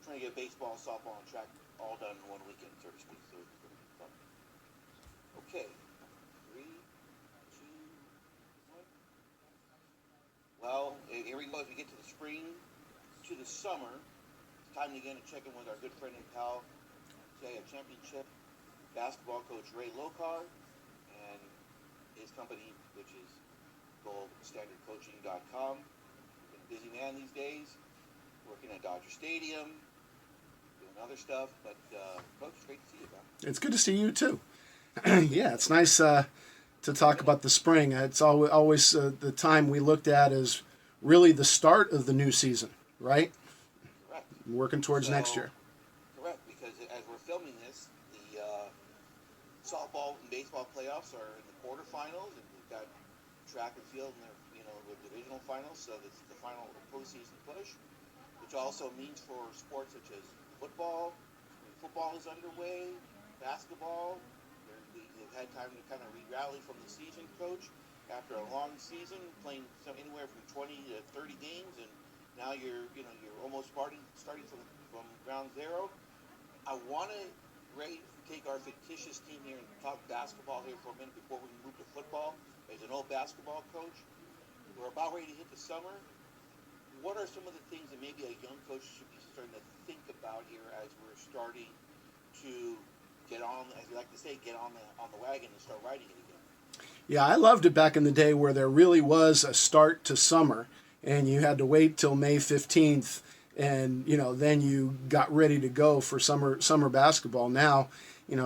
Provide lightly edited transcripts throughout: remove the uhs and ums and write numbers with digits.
trying to get baseball, softball, and track all done in one weekend, so to speak. So it's going to be fun. Okay, 3, 2, 1. Well, here we go. As we get to the spring, to the summer, it's time again to check in with our good friend and pal, a championship basketball coach Ray Lokar, and his company, which is goldstandardcoaching.com. Been a busy man these days, working at Dodger Stadium, doing other stuff. But Coach, it's great to see you, man. It's good to see you too. Yeah, it's nice to talk about the spring. It's always the time we looked at as really the start of the new season, right? Correct. Working towards next year. Correct, because as we're filming this, the softball and baseball playoffs are in the quarterfinals, and we've got track and field in the divisional finals, so this is the final postseason push, which also means for sports such as football. Football is underway, basketball. We've had time to kind of re-rally from the season, Coach, after a long season, playing anywhere from 20 to 30 games, and now you're almost starting from ground zero. I want to, Ray, take our fictitious team here and talk basketball here for a minute before we move to football. As an old basketball coach, we're about ready to hit the summer. What are some of the things that maybe a young coach should be starting to think about here as we're starting to get on, as we like to say, get on the wagon and start riding it again? Yeah, I loved it back in the day where there really was a start to summer, and you had to wait till May 15th, and then you got ready to go for summer basketball. Now,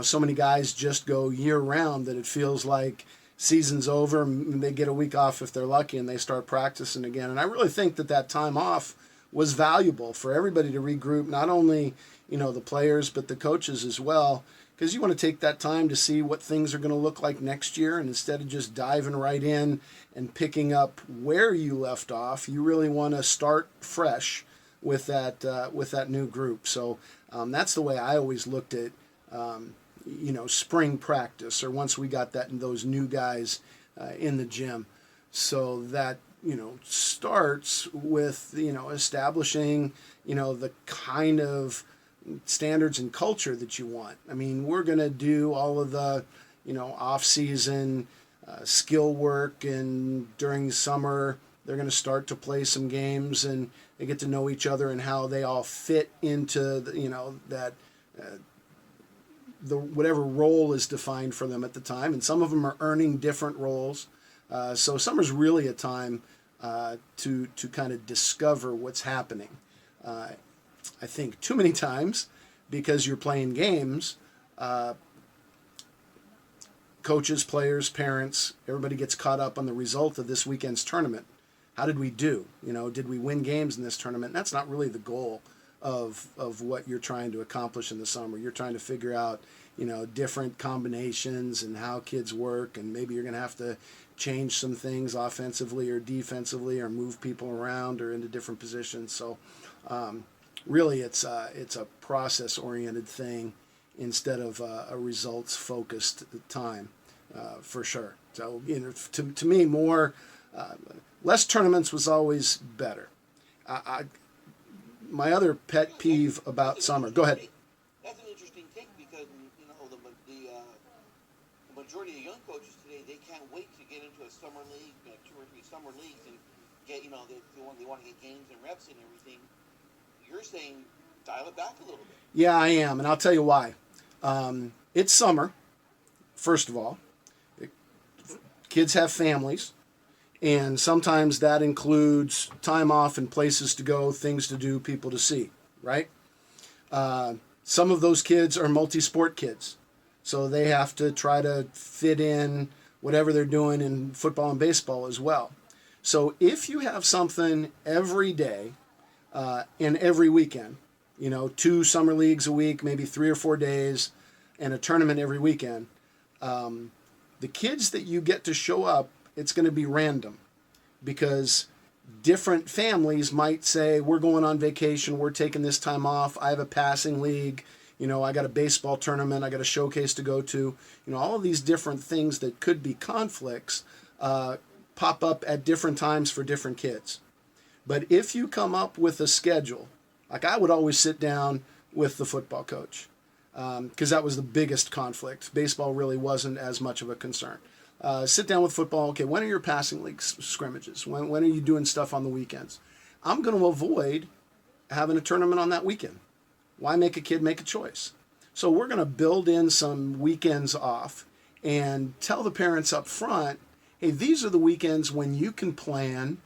so many guys just go year round that it feels like season's over, and they get a week off if they're lucky, and they start practicing again. And I really think that time off was valuable for everybody to regroup, not only the players but the coaches as well, because you want to take that time to see what things are going to look like next year, and instead of just diving right in and picking up where you left off, you really want to start fresh with that new group. So that's the way I always looked at spring practice, or once we got those new guys in the gym. So that starts with establishing the kind of standards and culture that you want. I mean, we're going to do all of the off-season skill work, and during summer they're going to start to play some games, and they get to know each other and how they all fit into the whatever role is defined for them at the time, and some of them are earning different roles. So summer's really a time to kind of discover what's happening. I think too many times, because you're playing games, coaches, players, parents, everybody gets caught up on the result of this weekend's tournament. How did we do? Did we win games in this tournament? And that's not really the goal of what you're trying to accomplish in the summer. You're trying to figure out, different combinations and how kids work, and maybe you're going to have to change some things offensively or defensively, or move people around or into different positions. So really it's a process-oriented thing instead of a results-focused time, for sure. So to me, less tournaments was always better. My other pet peeve about summer. Go ahead. That's an interesting take, because the majority of young coaches today, they can't wait to get into a summer league, 2 or 3 summer leagues, and get they want to get games and reps and everything. You're saying dial it back a little bit. Yeah, I am, and I'll tell you why. It's summer, first of all. Kids have families. And sometimes that includes time off and places to go, things to do, people to see, right? Some of those kids are multi-sport kids. So they have to try to fit in whatever they're doing in football and baseball as well. So if you have something every day and every weekend, 2 summer leagues a week, maybe 3 or 4 days, and a tournament every weekend, the kids that you get to show up, it's going to be random, because different families might say, we're going on vacation, we're taking this time off, I have a passing league, I got a baseball tournament, I got a showcase to go to. All of these different things that could be conflicts pop up at different times for different kids. But if you come up with a schedule Like I would always sit down with the football coach because that was the biggest conflict. Baseball really wasn't as much of a concern. Sit down with football. Okay, when are your passing league scrimmages? When are you doing stuff on the weekends? I'm going to avoid having a tournament on that weekend. Why make a kid make a choice? So we're going to build in some weekends off and tell the parents up front, hey, these are the weekends when you can plan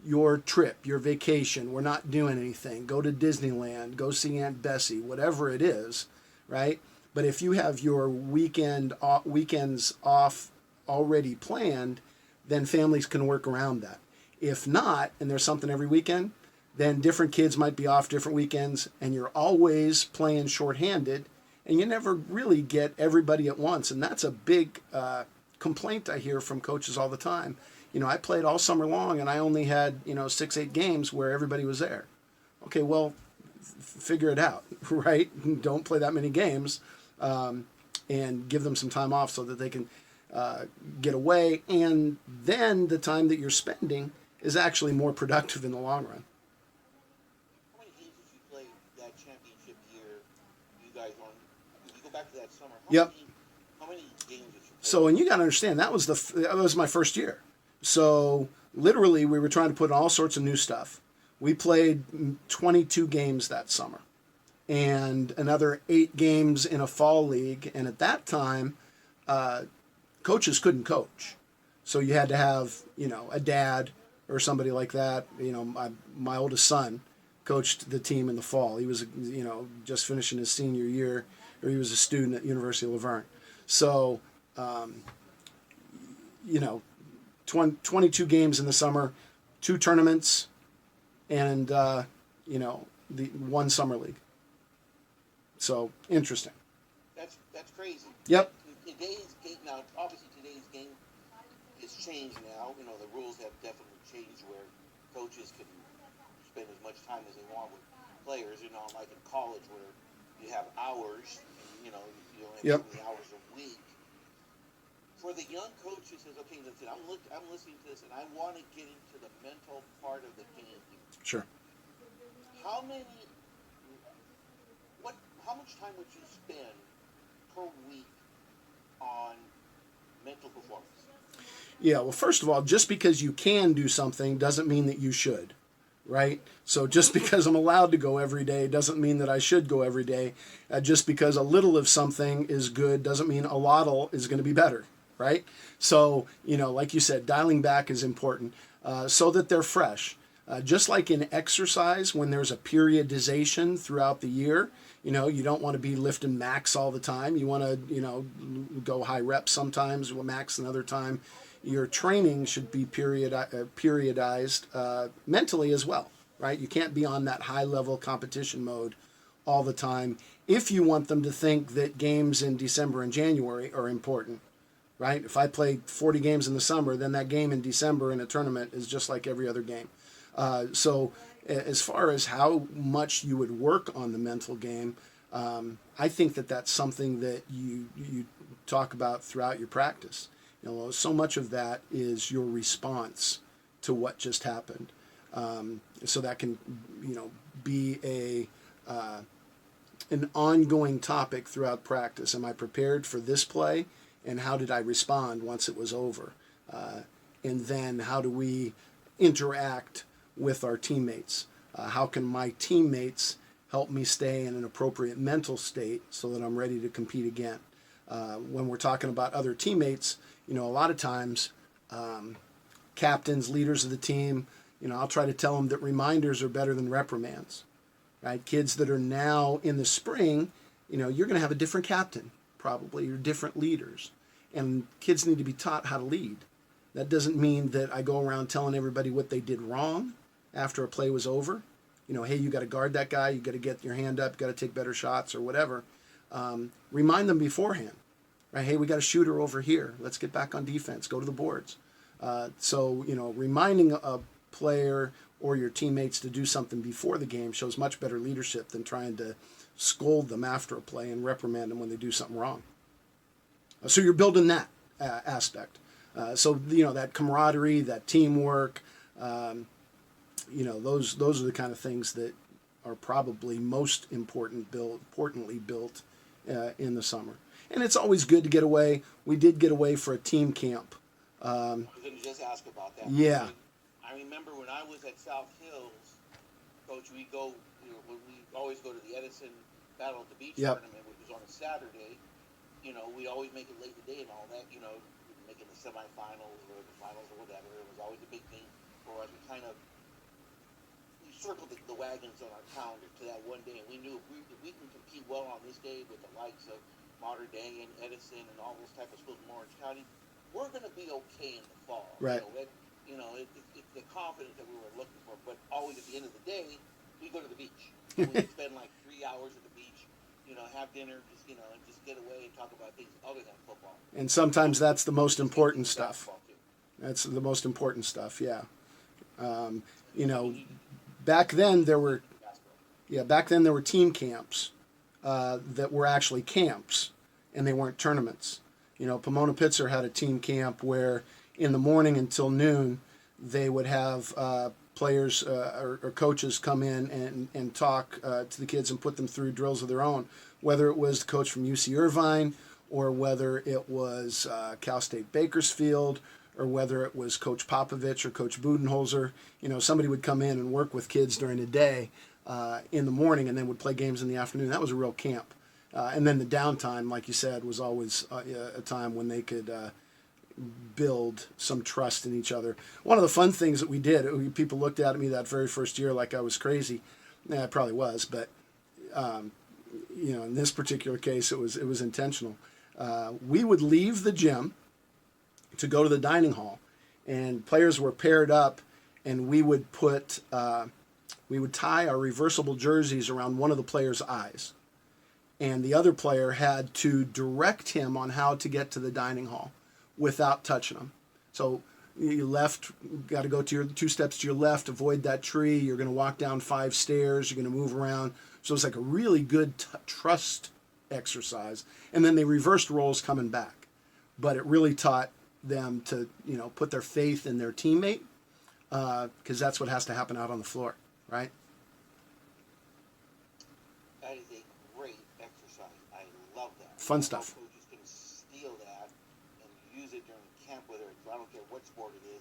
your trip, your vacation. We're not doing anything. Go to Disneyland, go see Aunt Bessie, whatever it is, right? But if you have your weekends off already planned, then families can work around that. If not, and there's something every weekend, then different kids might be off different weekends, and you're always playing shorthanded, and you never really get everybody at once. And that's a big complaint I hear from coaches all the time. I played all summer long, and I only had 6-8 games where everybody was there. Okay, well, figure it out, right? Don't play that many games, and give them some time off so that they can get away, and then the time that you're spending is actually more productive in the long run. How many games did you play that championship year? You guys on? You go back to that summer. How many games did you play? So, and you got to understand that was my first year. So literally, we were trying to put in all sorts of new stuff. We played 22 games that summer, and another 8 games in a fall league. And at that time, coaches couldn't coach. So you had to have, a dad or somebody like that. My oldest son coached the team in the fall. He was, just finishing his senior year, or he was a student at University of Laverne. So, 22 games in the summer, 2 tournaments, and, the one summer league. So, interesting. That's crazy. Yep. Today's game, now, obviously today's game is changed now. The rules have definitely changed where coaches can spend as much time as they want with players, like in college where you have hours, and, you only have so many hours a week. For the young coach who says, okay, listen, I'm listening to this and I want to get into the mental part of the game. Sure. How much time would you spend per week on mental performance? Yeah, well, first of all, just because you can do something doesn't mean that you should, right? So just because I'm allowed to go every day doesn't mean that I should go every day. Just because a little of something is good doesn't mean a lot is going to be better, right? So, like you said, dialing back is important so that they're fresh. Just like in exercise, when there's a periodization throughout the year, you don't want to be lifting max all the time. You want to, go high reps sometimes, max another time. Your training should be periodized mentally as well, right? You can't be on that high-level competition mode all the time if you want them to think that games in December and January are important, right? If I play 40 games in the summer, then that game in December in a tournament is just like every other game. So as far as how much you would work on the mental game, I think that that's something that you talk about throughout your practice. So much of that is your response to what just happened. So that can, be an ongoing topic throughout practice. Am I prepared for this play? And how did I respond once it was over? And then how do we interact with our teammates? How can my teammates help me stay in an appropriate mental state so that I'm ready to compete again? When we're talking about other teammates, a lot of times, captains, leaders of the team, I'll try to tell them that reminders are better than reprimands, right? Kids that are now in the spring, you're going to have a different captain, probably, or different leaders. And kids need to be taught how to lead. That doesn't mean that I go around telling everybody what they did wrong after a play was over. Hey, you got to guard that guy. You got to get your hand up. You got to take better shots or whatever. Remind them beforehand, right? Hey, we got a shooter over here. Let's get back on defense. Go to the boards. So, reminding a player or your teammates to do something before the game shows much better leadership than trying to scold them after a play and reprimand them when they do something wrong. So you're building that aspect. So, that camaraderie, that teamwork, those are the kind of things that are probably most importantly built in the summer. And it's always good to get away. We did get away for a team camp. I was going to just ask about that. Yeah. I remember when I was at South Hills, Coach, we always go to the Edison Battle at the Beach tournament, which was on a Saturday. We always make it late in the day and all that, making the semifinals or the finals or whatever. It was always a big thing for us. We circled the wagons on our calendar to that one day, and we knew if we can compete well on this day with the likes of Mater Dei and Edison and all those type of schools in Orange County, we're going to be okay in the fall. Right. It's the confidence that we were looking for, but always at the end of the day, we go to the beach. And we spend like 3 hours at the beach, have dinner, just get away and talk about things other than football. And sometimes that's the most important stuff. That's the most important stuff, yeah. Back then there were team camps that were actually camps, and they weren't tournaments. Pomona Pitzer had a team camp where in the morning until noon they would have players or coaches come in and talk to the kids and put them through drills of their own, whether it was the coach from UC Irvine or whether it was Cal State Bakersfield or whether it was Coach Popovich or Coach Budenholzer. Somebody would come in and work with kids during the day in the morning and then would play games in the afternoon. That was a real camp. And then the downtime, like you said, was always a time when they could build some trust in each other. One of the fun things that we did, people looked at me that very first year like I was crazy. Yeah, I probably was, but in this particular case, it was intentional. We would leave the gym to go to the dining hall, and players were paired up, and we would tie our reversible jerseys around one of the players' eyes, and the other player had to direct him on how to get to the dining hall without touching him. So you got to go to your 2 steps to your left, avoid that tree. You're going to walk down 5 stairs. You're going to move around. So it's like a really good trust exercise. And then they reversed roles coming back, but it really taught them to put their faith in their teammate, because that's what has to happen out on the floor, right? That is a great exercise. I love that. Fun stuff. Coaches can steal that and use it during camp, whether it's, I don't care what sport it is.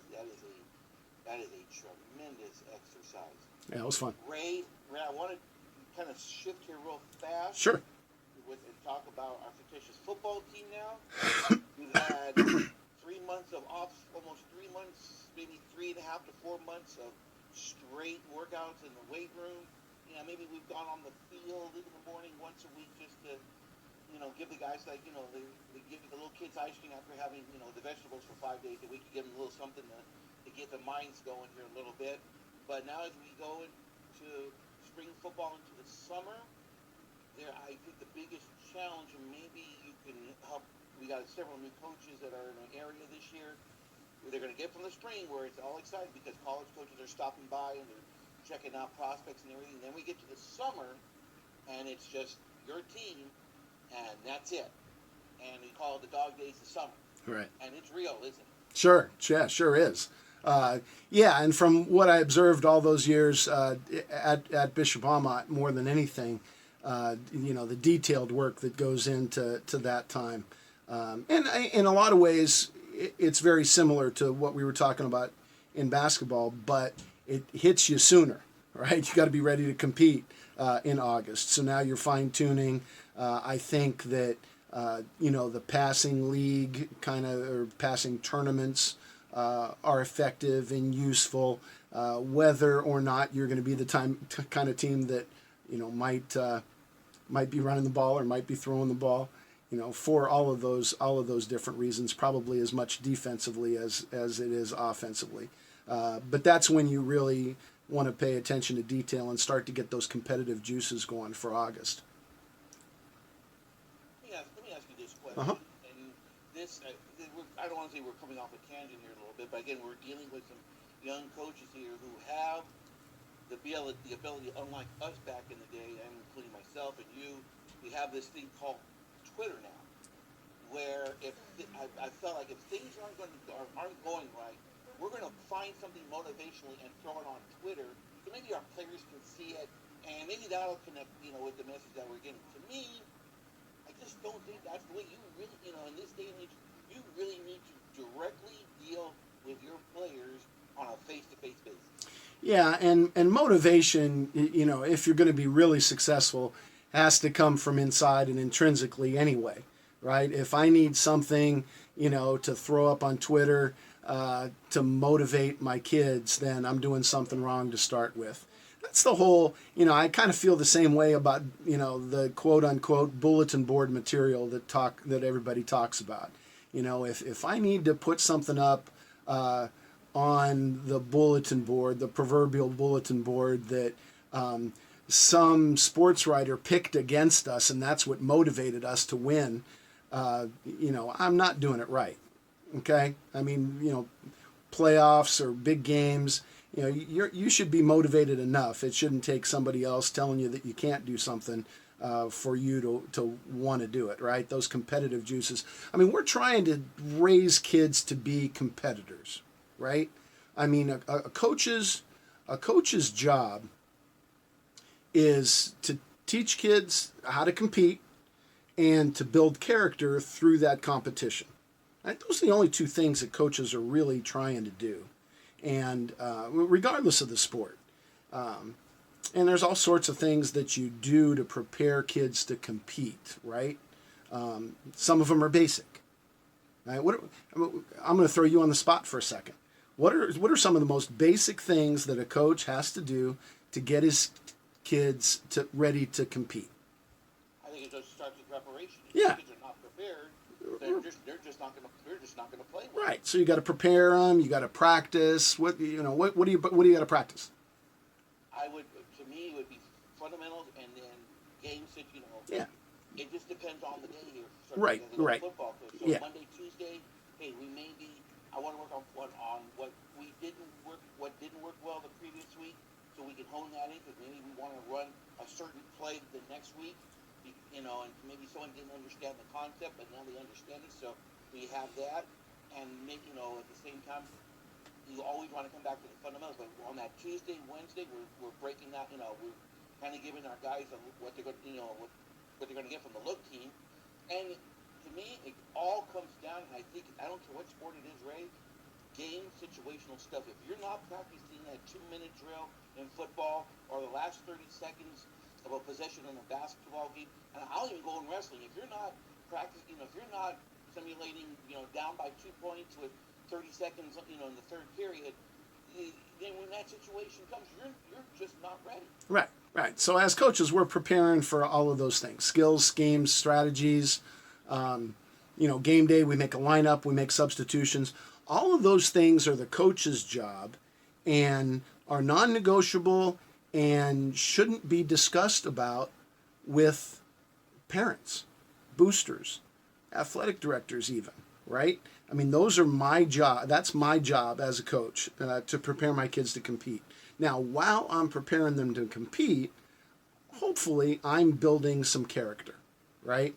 That is a tremendous exercise. Yeah, it was fun. Ray, I want to kind of shift here real fast. Sure. And talk about our fictitious football team now. We've had 3 months of off, almost 3 months, maybe 3.5 to 4 months of straight workouts in the weight room. Maybe we've gone on the field in the morning once a week just to, give the guys they give the little kids ice cream after having, the vegetables for 5 days a week. You give them a little something to get the minds going here a little bit. But now as we go into spring football into the summer, I think the biggest challenge, and maybe you can help. We got several new coaches that are in an area this year. They're going to get from the spring where it's all exciting because college coaches are stopping by and they're checking out prospects and everything. Then we get to the summer, and it's just your team, and that's it. And we call it the dog days of summer. Right. And it's real, isn't it? Sure. Yeah, sure is. And from what I observed all those years at Bishop Amat, more than anything, the detailed work that goes into that time. And in a lot of ways, it's very similar to what we were talking about in basketball, but it hits you sooner, right? You got to be ready to compete in August. So now you're fine-tuning. I think that, the passing league or passing tournaments are effective and useful, whether or not you're going to be the kind of team that, might be running the ball or might be throwing the ball. For all of those different reasons, probably as much defensively as it is offensively. But that's when you really want to pay attention to detail and start to get those competitive juices going for August. Let me ask you this question. Uh-huh. And this, I don't want to say we're coming off a tangent here a little bit, but again, we're dealing with some young coaches here who have the ability, unlike us back in the day, and including myself and you, we have this thing called Twitter now, where I felt like if things aren't going right, we're going to find something motivationally and throw it on Twitter, so maybe our players can see it and maybe that'll connect, with the message that we're getting. To me, I just don't think that's the way you really, in this day and age, you really need to directly deal with your players on a face-to-face basis. Yeah, and motivation, if you're going to be really successful, has to come from inside and intrinsically anyway, right? If I need something, to throw up on Twitter to motivate my kids, then I'm doing something wrong to start with. That's the whole, I kind of feel the same way about, the quote unquote bulletin board material that everybody talks about. If I need to put something up on the bulletin board, the proverbial bulletin board that some sports writer picked against us, and that's what motivated us to win, I'm not doing it right. Okay? I mean, playoffs or big games, you should be motivated enough. It shouldn't take somebody else telling you that you can't do something for you to want to do it, right? Those competitive juices. I mean, we're trying to raise kids to be competitors, right? I mean, a coach's job is to teach kids how to compete and to build character through that competition. Right? Those are the only two things that coaches are really trying to do, and regardless of the sport. And there's all sorts of things that you do to prepare kids to compete, right? Some of them are basic. Right? I'm going to throw you on the spot for a second. What are some of the most basic things that a coach has to do to get his kids ready to compete? I think it just starts with preparation. If Yeah. kids are not prepared, they're just not going to play well. Right. So you got to prepare them. You got to practice. What do you got to practice? To me, it would be fundamentals and then games that, Yeah. It just depends on the day here. Right, As a right. Football coach. So Yeah. Monday, Tuesday, hey, I want to work on what didn't work well the previous week, so we can hone that in, because maybe we want to run a certain play the next week, and maybe someone didn't understand the concept, but now they understand it, so we have that, and at the same time, you always want to come back to the fundamentals, but on that Tuesday, Wednesday, we're breaking that, we're kind of giving our guys what they're going what they're going to get from the look team, and to me, it all comes down, and I don't care what sport it is, Ray, game situational stuff. If you're not practicing that 2-minute drill in football or the last 30 seconds of a possession in a basketball game, and I'll even go in wrestling, if you're not practicing, if you're not simulating, down by 2 points with 30 seconds, in the third period, then when that situation comes, you're just not ready. Right. So as coaches, we're preparing for all of those things: skills, schemes, strategies. Game day, we make a lineup, we make substitutions. All of those things are the coach's job and are non-negotiable and shouldn't be discussed about with parents, boosters, athletic directors even, right? I mean, those are my job. That's my job as a coach, to prepare my kids to compete. Now, while I'm preparing them to compete, hopefully I'm building some character, right?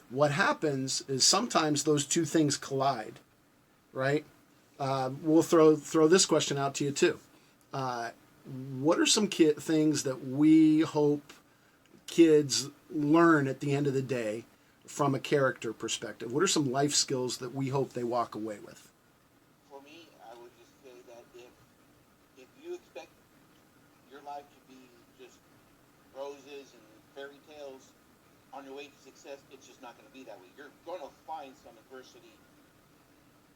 What happens is sometimes those two things collide, right? We'll throw this question out to you too. What are some things that we hope kids learn at the end of the day from a character perspective? What are some life skills that we hope they walk away with? For me, I would just say that if you expect your life to be just roses and fairy tales on your way to success, it's just not going to be that way. You're going to find some adversity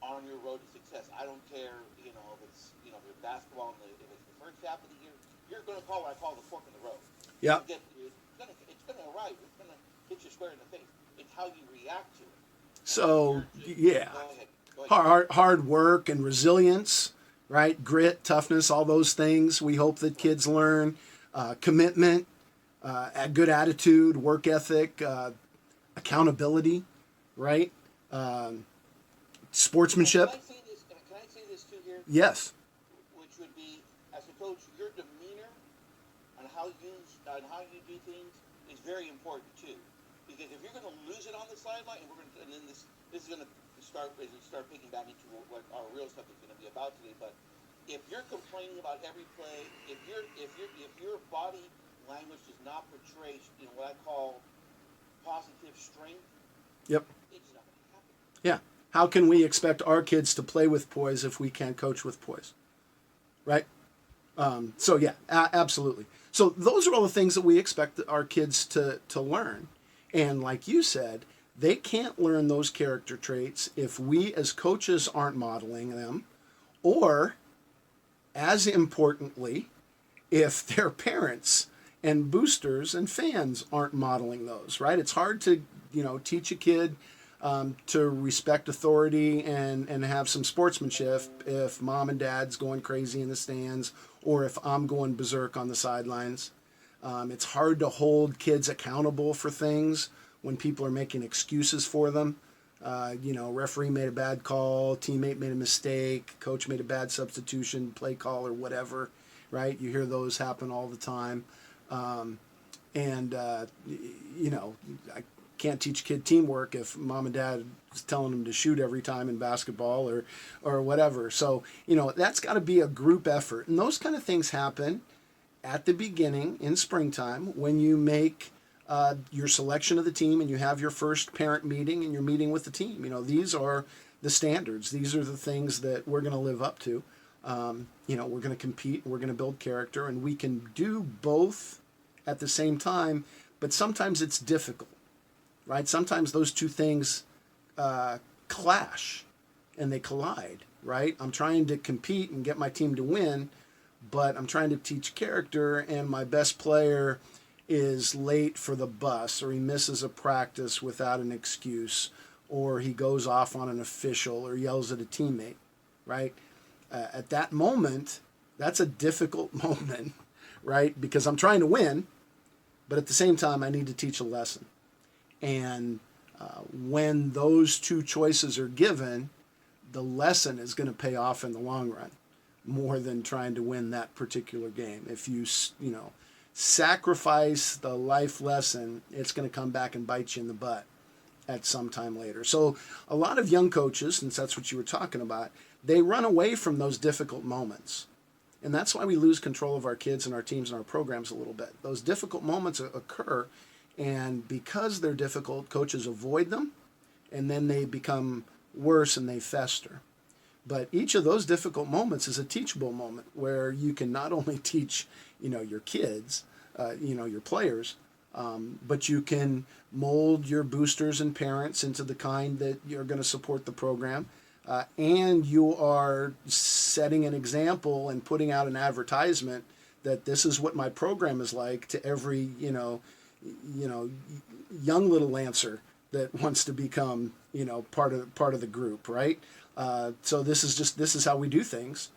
on your road to success. I don't care, if it's, if it's basketball, if it's the first half of the year, you're going to call what I call the fork in the road. Yeah. It's going to arrive. It's going to hit you square in the face. It's how you react to it. So, yeah. Go ahead. Hard work and resilience, right? Grit, toughness, all those things we hope that kids learn. Commitment, a good attitude, work ethic, accountability, right? Sportsmanship. Can I say this too here? Yes. Which would be, as a coach, your demeanor and how you do things is very important too. Because if you're going to lose it on the sideline, and then this is going to start picking back into what our real stuff is going to be about today. But if you're complaining about every play, if your body portray, what I call positive strength, Yep. it's just not going to happen. Yeah. How can we expect our kids to play with poise if we can't coach with poise? Right? So yeah, absolutely. So those are all the things that we expect our kids to learn. And like you said, they can't learn those character traits if we as coaches aren't modeling them, or as importantly, if their parents and boosters and fans aren't modeling those, right? It's hard to, teach a kid to respect authority and have some sportsmanship if mom and dad's going crazy in the stands or if I'm going berserk on the sidelines. It's hard to hold kids accountable for things when people are making excuses for them. Referee made a bad call, teammate made a mistake, coach made a bad substitution, play call, or whatever, right? You hear those happen all the time. I can't teach a kid teamwork if mom and dad is telling them to shoot every time in basketball or whatever. So, that's got to be a group effort. And those kind of things happen at the beginning in springtime when you make your selection of the team and you have your first parent meeting and you're meeting with the team. These are the standards. These are the things that we're going to live up to. We're going to compete, we're going to build character, and we can do both at the same time, but sometimes it's difficult, right? Sometimes those two things clash and they collide, right? I'm trying to compete and get my team to win, but I'm trying to teach character, and my best player is late for the bus, or he misses a practice without an excuse, or he goes off on an official or yells at a teammate, right? At that moment, that's a difficult moment, right? Because I'm trying to win, but at the same time, I need to teach a lesson. And when those two choices are given, the lesson is going to pay off in the long run more than trying to win that particular game. If you sacrifice the life lesson, it's going to come back and bite you in the butt at some time later. So a lot of young coaches, since that's what you were talking about, they run away from those difficult moments. And that's why we lose control of our kids and our teams and our programs a little bit. Those difficult moments occur, and because they're difficult, coaches avoid them, and then they become worse and they fester. But each of those difficult moments is a teachable moment where you can not only teach, your kids, your players, but you can mold your boosters and parents into the kind that you're going to support the program. And you are setting an example and putting out an advertisement that this is what my program is like to every, young little Lancer that wants to become, part of the group, right? So this is how we do things,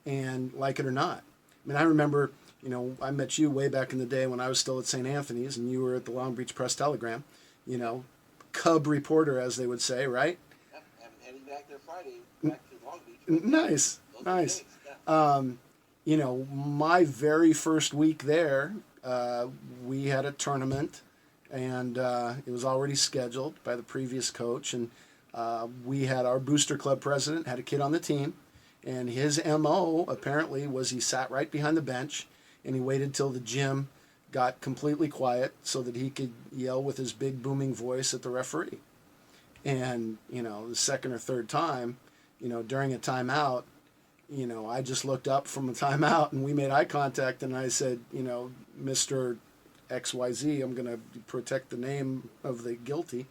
and like it or not. I mean, I remember, I met you way back in the day when I was still at St. Anthony's, and you were at the Long Beach Press-Telegram, cub reporter, as they would say, right? Yep, I'm heading back there Friday, back to Long Beach. Nice. Yeah. My very first week there, we had a tournament, and it was already scheduled by the previous coach, and we had our booster club president had a kid on the team, and his MO apparently was he sat right behind the bench and he waited till the gym got completely quiet so that he could yell with his big booming voice at the referee. And, the second or third time, during a timeout, I just looked up from a timeout and we made eye contact, and I said, Mr. XYZ, I'm going to protect the name of the guilty.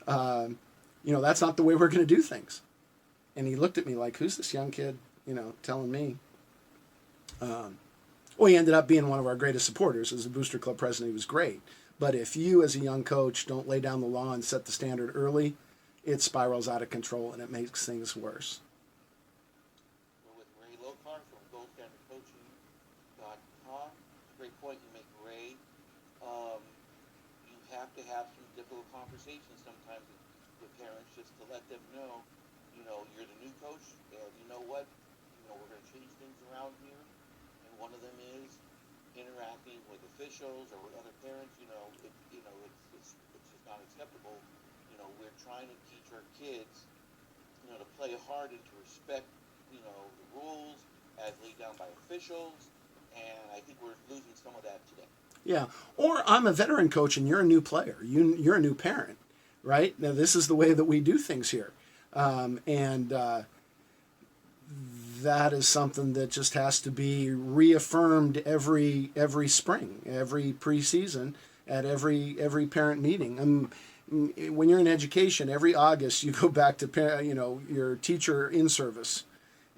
That's not the way we're going to do things. And he looked at me like, who's this young kid, telling me? He ended up being one of our greatest supporters. As a booster club president, he was great. But if you, as a young coach, don't lay down the law and set the standard early, it spirals out of control and it makes things worse. We're with Ray Lokar from GoldStandardCoaching.com. Great point you make, Ray. You have to have some difficult conversations sometimes with parents just to let them know, you're the new coach, and you know what, we're going to change things around here, and one of them is interacting with officials or with other parents. It's just not acceptable. We're trying to teach our kids, to play hard and to respect, the rules as laid down by officials, and I think we're losing some of that today. Yeah. Or I'm a veteran coach and you're a new player. You're a new parent, right? Now, this is the way that we do things here. And that is something that just has to be reaffirmed every spring, every preseason, at every parent meeting. When you're in education, every August you go back to your teacher in service,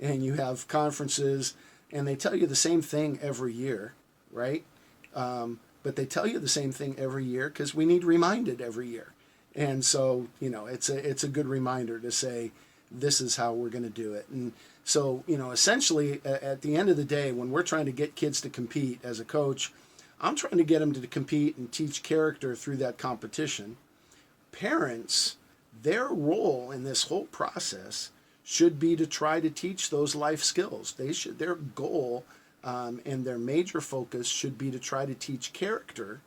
and you have conferences, and they tell you the same thing every year, right? But they tell you the same thing every year because we need reminded every year, and so it's a good reminder to say this is how we're going to do it. And so essentially at the end of the day, when we're trying to get kids to compete as a coach, I'm trying to get them to compete and teach character through that competition. Parents, their role in this whole process should be to try to teach those life skills. Their goal and their major focus should be to try to teach character,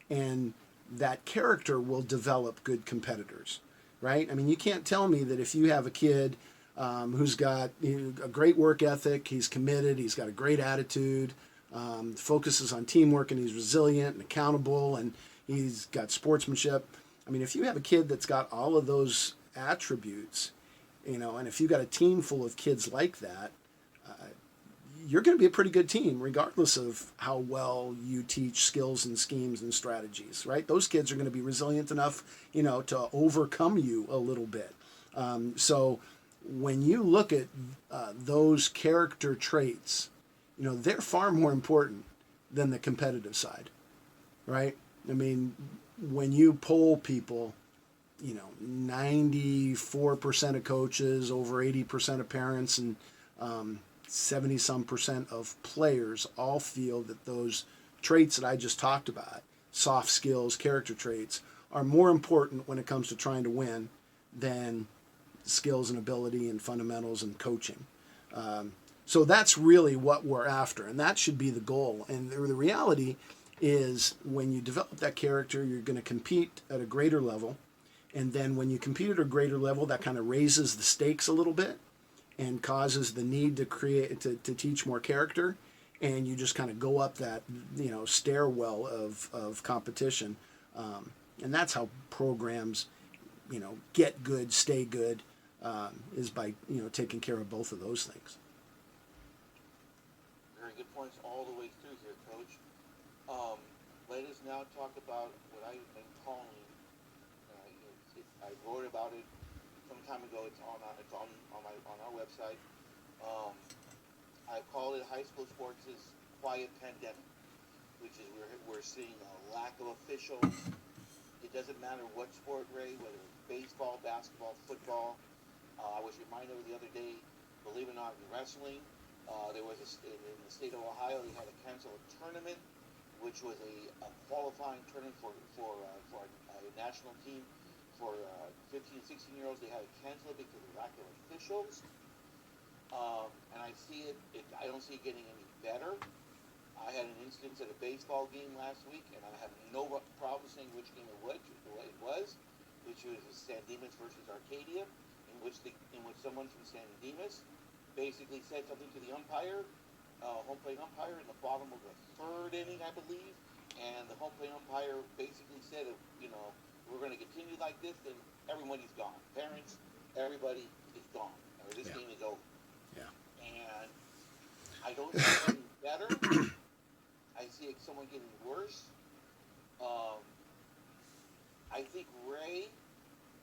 and that character will develop good competitors, right? I mean, you can't tell me that if you have a kid who's got a great work ethic, he's committed, he's got a great attitude, focuses on teamwork, and he's resilient and accountable, and he's got sportsmanship. I mean, if you have a kid that's got all of those attributes, and if you've got a team full of kids like that, you're going to be a pretty good team, regardless of how well you teach skills and schemes and strategies, right? Those kids are going to be resilient enough, to overcome you a little bit. So when you look at those character traits, they're far more important than the competitive side, right? I mean, when you poll people, 94% of coaches, over 80% of parents, and 70-some% of players all feel that those traits that I just talked about, soft skills, character traits, are more important when it comes to trying to win than skills and ability and fundamentals and coaching. So that's really what we're after, and that should be the goal. And the reality is, when you develop that character, you're going to compete at a greater level. And then when you compete at a greater level, that kind of raises the stakes a little bit and causes the need to teach more character. And you just kind of go up that, stairwell of competition. And that's how programs, get good, stay good, is by, taking care of both of those things. Very good points all the way through here, Coach. Let us now talk about what I've been calling. I wrote about it some time ago. It's on our website. I call it high school sports' quiet pandemic, which is we're seeing a lack of officials. It doesn't matter what sport, Ray, whether it's baseball, basketball, football. I was reminded the other day, believe it or not, in wrestling, there was in the state of Ohio, they had to cancel a tournament, which was a qualifying tournament for a national team for 15 and 16-year-olds. They had to cancel it because of lack of officials. And I see it. I don't see it getting any better. I had an instance at a baseball game last week, and I have no problem saying which game it was, which was San Dimas versus Arcadia, in which someone from San Dimas basically said something to the umpire, home plate umpire, in the bottom of the third inning, I believe, and the home plate umpire basically said, we're going to continue like this, then everybody's gone. Parents, everybody is gone. This game is over. Yeah. And I don't see it getting better. I see it somewhat getting worse. I think, Ray,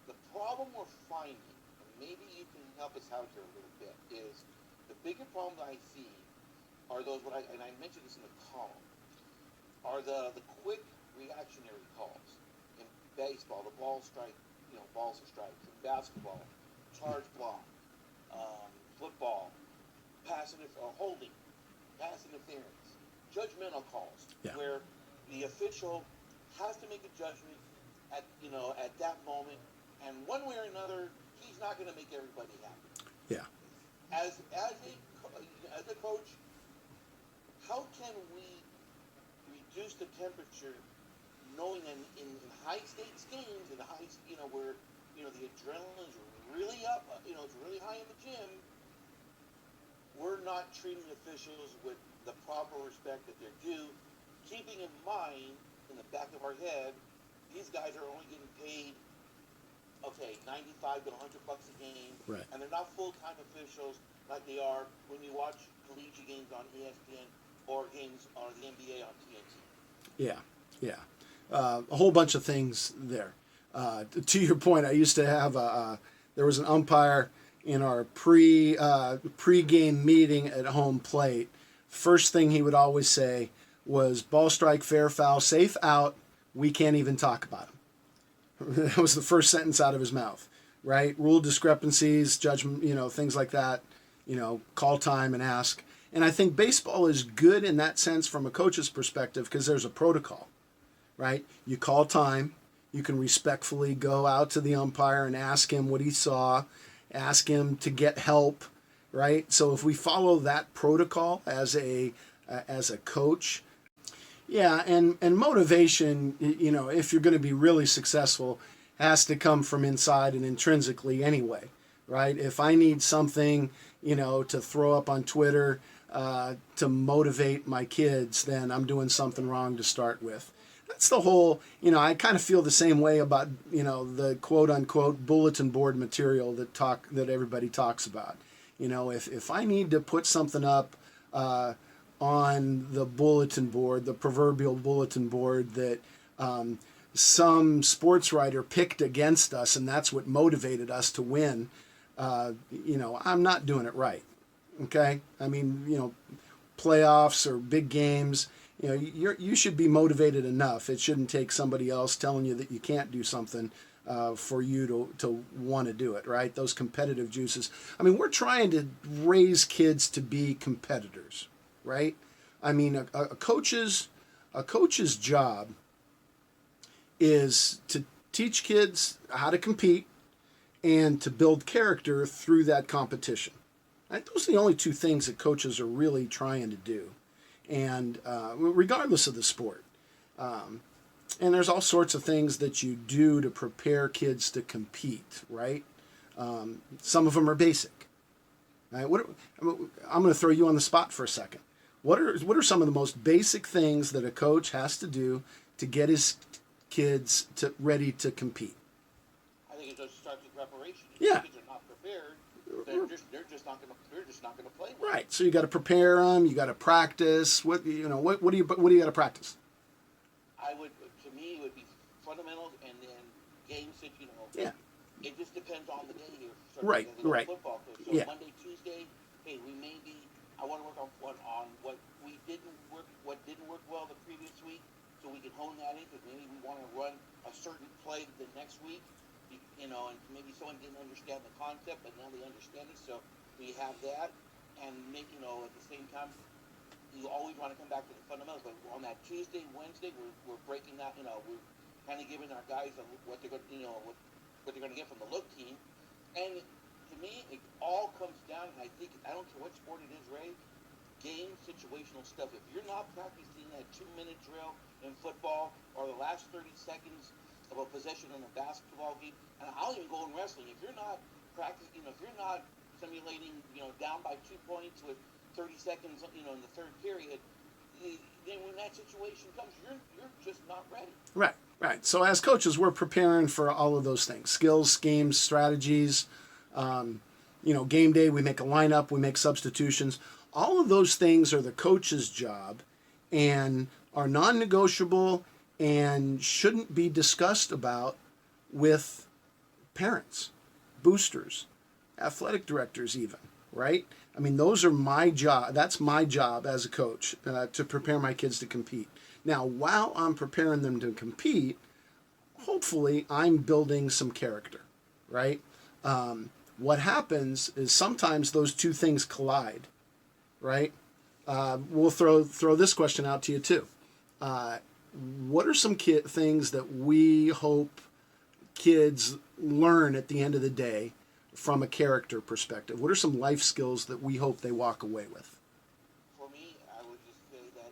the problem we're finding, and maybe you can help us out here a little bit, is the bigger problem that I see are those, and I mentioned this in the column, are the quick reactionary calls. In baseball, the balls are strikes. In basketball, charge block. Football, holding, pass interference, judgmental calls, where the official has to make a judgment at that moment, and one way or another, he's not going to make everybody happy. Yeah. As a coach, how can we reduce the temperature, knowing in high stakes games, where the adrenaline is really up, it's really high in the gym, we're not treating officials with the proper respect that they're due, keeping in mind, in the back of our head, these guys are only getting paid, okay, 95 to 100 bucks a game, Right. and they're not full-time officials like they are when you watch collegiate games on ESPN or games on the NBA on TNT. Yeah, yeah. A whole bunch of things there. To your point, I used to have there was an umpire in our pre-game meeting at home plate. First thing he would always say was ball strike, fair foul, safe out. We can't even talk about him. That was the first sentence out of his mouth, right? Rule discrepancies, judgment, things like that. Call time and ask. And I think baseball is good in that sense from a coach's perspective because there's a protocol, right? You call time. You can respectfully go out to the umpire and ask him what he saw, ask him to get help, right? So if we follow that protocol as a coach, yeah, and motivation, if you're going to be really successful, has to come from inside and intrinsically anyway, right? If I need something, to throw up on Twitter to motivate my kids, then I'm doing something wrong to start with. That's the whole, I kind of feel the same way about, the quote unquote bulletin board material that everybody talks about. If I need to put something up on the bulletin board, the proverbial bulletin board that some sports writer picked against us and that's what motivated us to win, I'm not doing it right. Okay? I mean, playoffs or big games, you should be motivated enough. It shouldn't take somebody else telling you that you can't do something for you to want to do it, right? Those competitive juices. I mean, we're trying to raise kids to be competitors, right? I mean, a coach's job is to teach kids how to compete and to build character through that competition. Right? Those are the only two things that coaches are really trying to do, and regardless of the sport. And there's all sorts of things that you do to prepare kids to compete, right? Some of them are basic. Right? I'm going to throw you on the spot for a second. What are some of the most basic things that a coach has to do to get his kids ready to compete? I think it just starts with preparation. If Yeah. kids are not prepared, they're just not going to play well. Right. So you got to prepare them. You got to practice. What do you got to practice? To me, it would be fundamentals and then games that Yeah. It just depends on the day here. Right, As a right. Football coach. So Yeah. Monday, Tuesday, hey, I want to work on what didn't work well the previous week, so we can hone that in because maybe we want to run a certain play the next week, and maybe someone didn't understand the concept, but now they understand it. So we have that, and at the same time, you always want to come back to the fundamentals. But on that Tuesday, Wednesday, we're breaking that. We're kind of giving our guys what they're going what they're going to get from the look team, and to me, it all comes down. And I don't care what sport it is, Ray. Game situational stuff. If you're not practicing that 2-minute drill in football or the last 30 seconds of a possession in a basketball game, and I'll even go in wrestling. If you're not practicing, if you're not simulating, down by 2 points with 30 seconds, in the third period, then when that situation comes, you're just not ready. Right. So as coaches, we're preparing for all of those things: skills, schemes, strategies. Game day, we make a lineup, we make substitutions. All of those things are the coach's job and are non-negotiable and shouldn't be discussed about with parents, boosters, athletic directors even, right? I mean, those are my job. That's my job as a coach, to prepare my kids to compete. Now, while I'm preparing them to compete, hopefully I'm building some character, right? What happens is sometimes those two things collide, right? We'll throw this question out to you too. What are some things that we hope kids learn at the end of the day from a character perspective? What are some life skills that we hope they walk away with? For me, I would just say that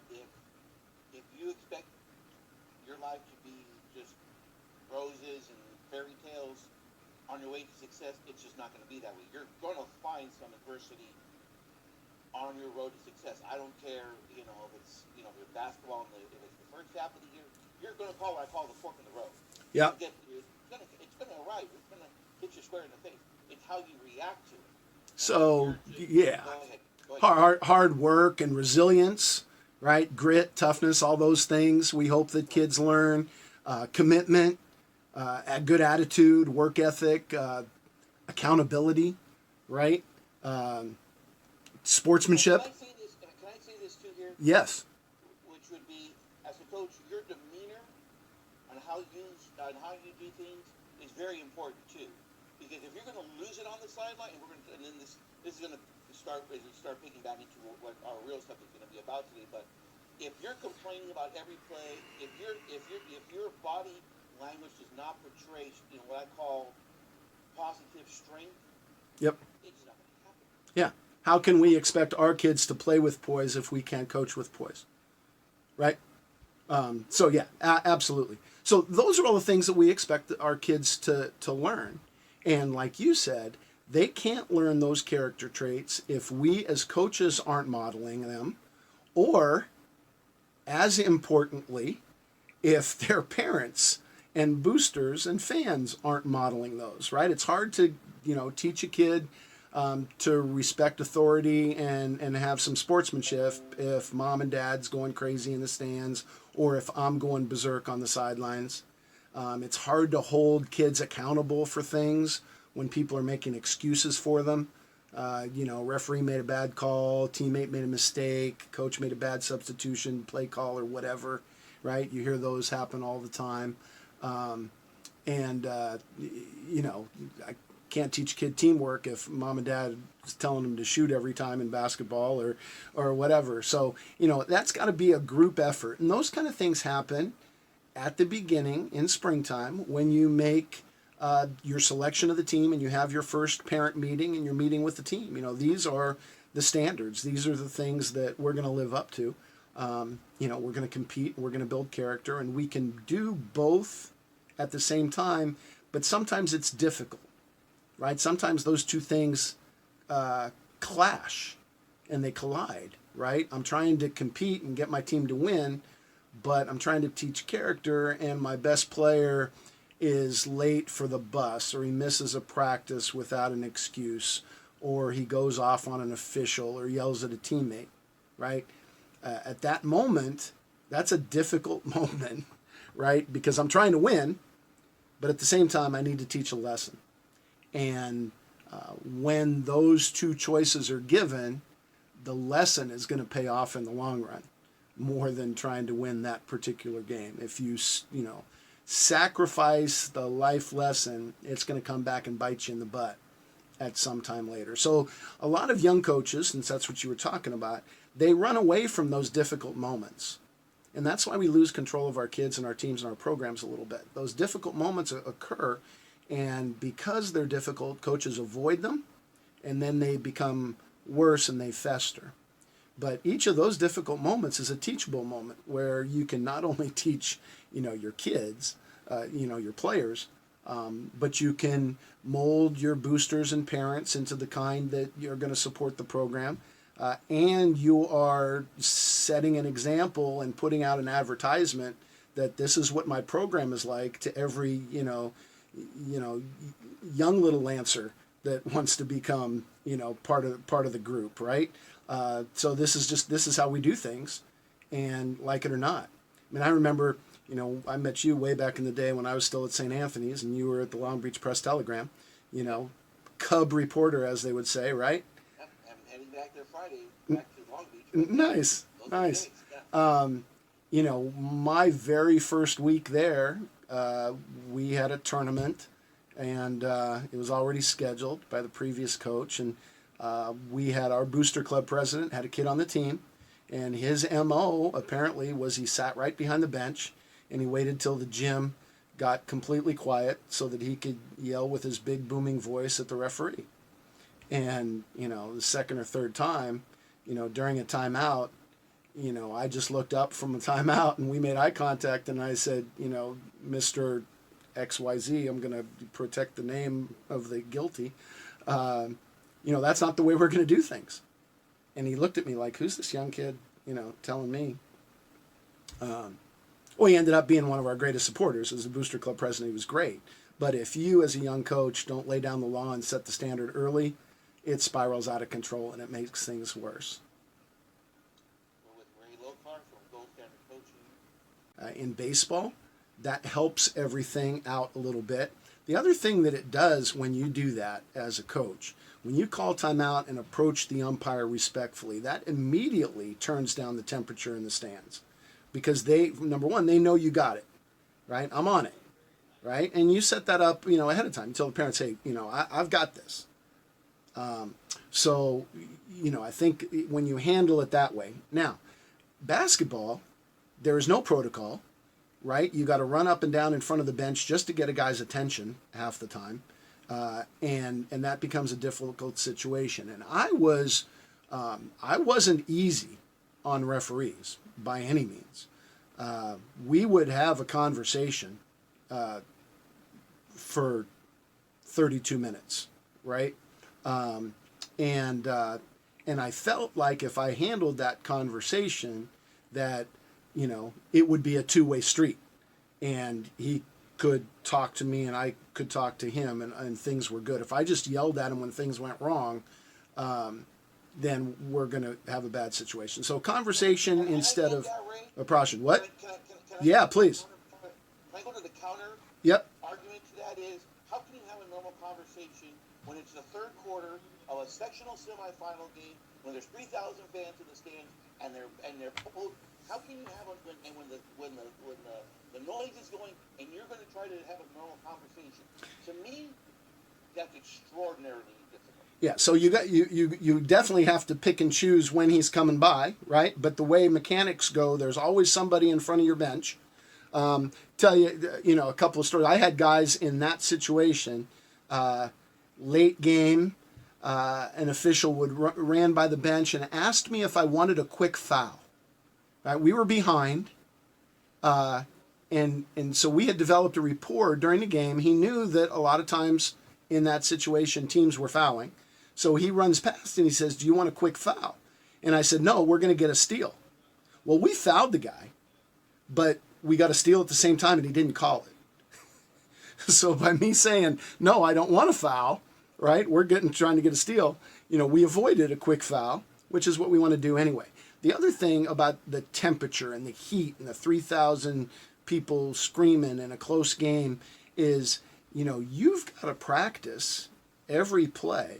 if you expect your life to be just roses and fairy tales on your way to success, it's just not going to be that way. You're going to find some adversity on your road to success. I don't care, if it's your basketball if it's the first half of the year, you're going to call what I call the fork in the road. Yeah. It's going to arrive. It's going to hit you square in the face. It's how you react to it. So yeah, Go ahead. hard work and resilience, right? Grit, toughness, all those things. We hope that kids learn commitment, a good attitude, work ethic, accountability, right? Sportsmanship. Can I say this too here? Yes. Which would be, as a coach, your demeanor on how you do things is very important too. Because if you're going to lose it on the sideline, and then this is going to start picking back into what our real stuff is going to be about today. But if you're complaining about every play, if your body language does not portray, what I call positive strength, Yep. it's not going to happen. Yeah. How can we expect our kids to play with poise if we can't coach with poise? Right? So yeah, absolutely. So those are all the things that we expect our kids to learn. And like you said, they can't learn those character traits if we as coaches aren't modeling them, or as importantly, if their parents and boosters and fans aren't modeling those, right? It's hard to, teach a kid to respect authority and have some sportsmanship if mom and dad's going crazy in the stands, or if I'm going berserk on the sidelines. It's hard to hold kids accountable for things when people are making excuses for them. Referee made a bad call, teammate made a mistake, coach made a bad substitution, play call, or whatever, right? You hear those happen all the time. I can't teach a kid teamwork if mom and dad is telling them to shoot every time in basketball or whatever. So, that's got to be a group effort. And those kind of things happen at the beginning in springtime when you make your selection of the team and you have your first parent meeting and you're meeting with the team. These are the standards. These are the things that we're going to live up to. We're going to compete, we're going to build character, and we can do both at the same time, but sometimes it's difficult, right? Sometimes those two things clash and they collide, right? I'm trying to compete and get my team to win, but I'm trying to teach character, and my best player is late for the bus, or he misses a practice without an excuse, or he goes off on an official or yells at a teammate, right? At that moment, that's a difficult moment, right? Because I'm trying to win, but at the same time, I need to teach a lesson. And when those two choices are given, the lesson is going to pay off in the long run more than trying to win that particular game. If you sacrifice the life lesson, it's going to come back and bite you in the butt at some time later. So a lot of young coaches, since that's what you were talking about, they run away from those difficult moments. And that's why we lose control of our kids and our teams and our programs a little bit. Those difficult moments occur, and because they're difficult, coaches avoid them, and then they become worse and they fester. But each of those difficult moments is a teachable moment where you can not only teach, your kids, your players, but you can mold your boosters and parents into the kind that you're going to support the program. And you are setting an example and putting out an advertisement that this is what my program is like to every, young little Lancer that wants to become, part of the group, right? So this is how we do things, and like it or not. I mean, I remember, I met you way back in the day when I was still at St. Anthony's, and you were at the Long Beach Press-Telegram, cub reporter, as they would say, right? I'm heading back there Friday, back to Long Beach. Nice. Yeah. My very first week there, we had a tournament, and it was already scheduled by the previous coach, and we had our booster club president had a kid on the team, and his MO apparently was he sat right behind the bench, and he waited till the gym got completely quiet so that he could yell with his big booming voice at the referee. And, the second or third time, during a timeout, I just looked up from a timeout and we made eye contact, and I said, Mr. XYZ, I'm going to protect the name of the guilty. That's not the way we're going to do things. And he looked at me like, who's this young kid, telling me? Well, he ended up being one of our greatest supporters. As a Booster Club president, he was great. But if you, as a young coach, don't lay down the law and set the standard early, it spirals out of control and it makes things worse. We're with Ray Lockhart from Gold Standard Coaching. In baseball, that helps everything out a little bit. The other thing that it does when you do that as a coach, when you call timeout and approach the umpire respectfully, that immediately turns down the temperature in the stands. Because they, number one, they know you got it, right? I'm on it, right? And you set that up, ahead of time. You tell the parents, hey, I've got this. So, I think when you handle it that way. Now, basketball, there is no protocol, right? You got to run up and down in front of the bench just to get a guy's attention half the time. And that becomes a difficult situation. And I wasn't easy on referees by any means. We would have a conversation for 32 minutes, right? And I felt like if I handled that conversation, that it would be a two-way street, and he could talk to me and I could talk to him, and things were good. If I just yelled at him when things went wrong, then we're going to have a bad situation. So conversation instead of oppression. What? Yeah, please. Can I go to the counter? Yep. Argument to that is, how can you have a normal conversation when it's the third quarter of a sectional semifinal game, when there's 3,000 fans in the stands, and they're both? How can you have when the noise is going, and you're going to try to have a normal conversation? To me, that's extraordinarily difficult. Yeah, so you definitely have to pick and choose when he's coming by, right? But the way mechanics go, there's always somebody in front of your bench. Tell you, a couple of stories. I had guys in that situation, late game, an official ran by the bench and asked me if I wanted a quick foul. Right? We were behind, and so we had developed a rapport during the game. He knew that a lot of times in that situation, teams were fouling. So he runs past and he says, do you want a quick foul? And I said, no, we're going to get a steal. Well, we fouled the guy, but we got a steal at the same time and he didn't call it. So by me saying, no, I don't want a foul, right? We're trying to get a steal. We avoided a quick foul, which is what we want to do anyway. The other thing about the temperature and the heat and the 3,000 people screaming in a close game is, you've got to practice every play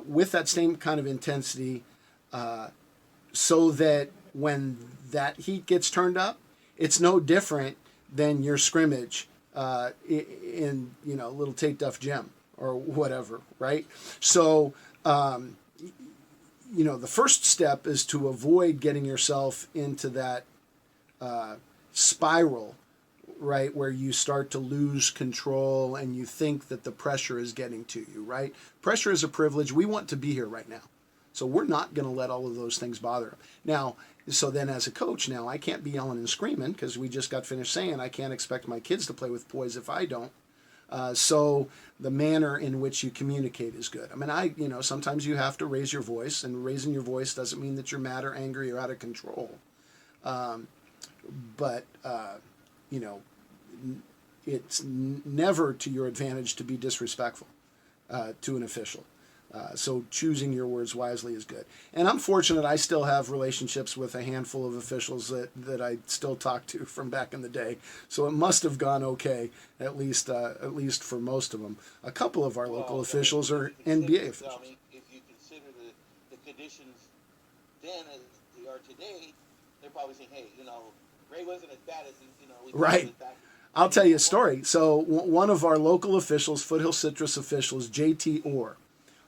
with that same kind of intensity so that when that heat gets turned up, it's no different than your scrimmage in, Little Tate Duff Gym or whatever, right? So, the first step is to avoid getting yourself into that spiral, right, where you start to lose control and you think that the pressure is getting to you, right? Pressure is a privilege. We want to be here right now. So we're not going to let all of those things bother him. Now, so then as a coach now, I can't be yelling and screaming because we just got finished saying I can't expect my kids to play with poise if I don't. So the manner in which you communicate is good. I mean, sometimes you have to raise your voice, and raising your voice doesn't mean that you're mad or angry or out of control. But it's never to your advantage to be disrespectful to an official. So choosing your words wisely is good. And I'm fortunate I still have relationships with a handful of officials that I still talk to from back in the day. So it must have gone okay, at least for most of them. A couple of our local officials are NBA officials. If you consider the conditions then as they are today, they're probably saying, hey, Ray wasn't as bad as, we right. I'll tell you a story. So one of our local officials, Foothill Citrus officials, JT Orr.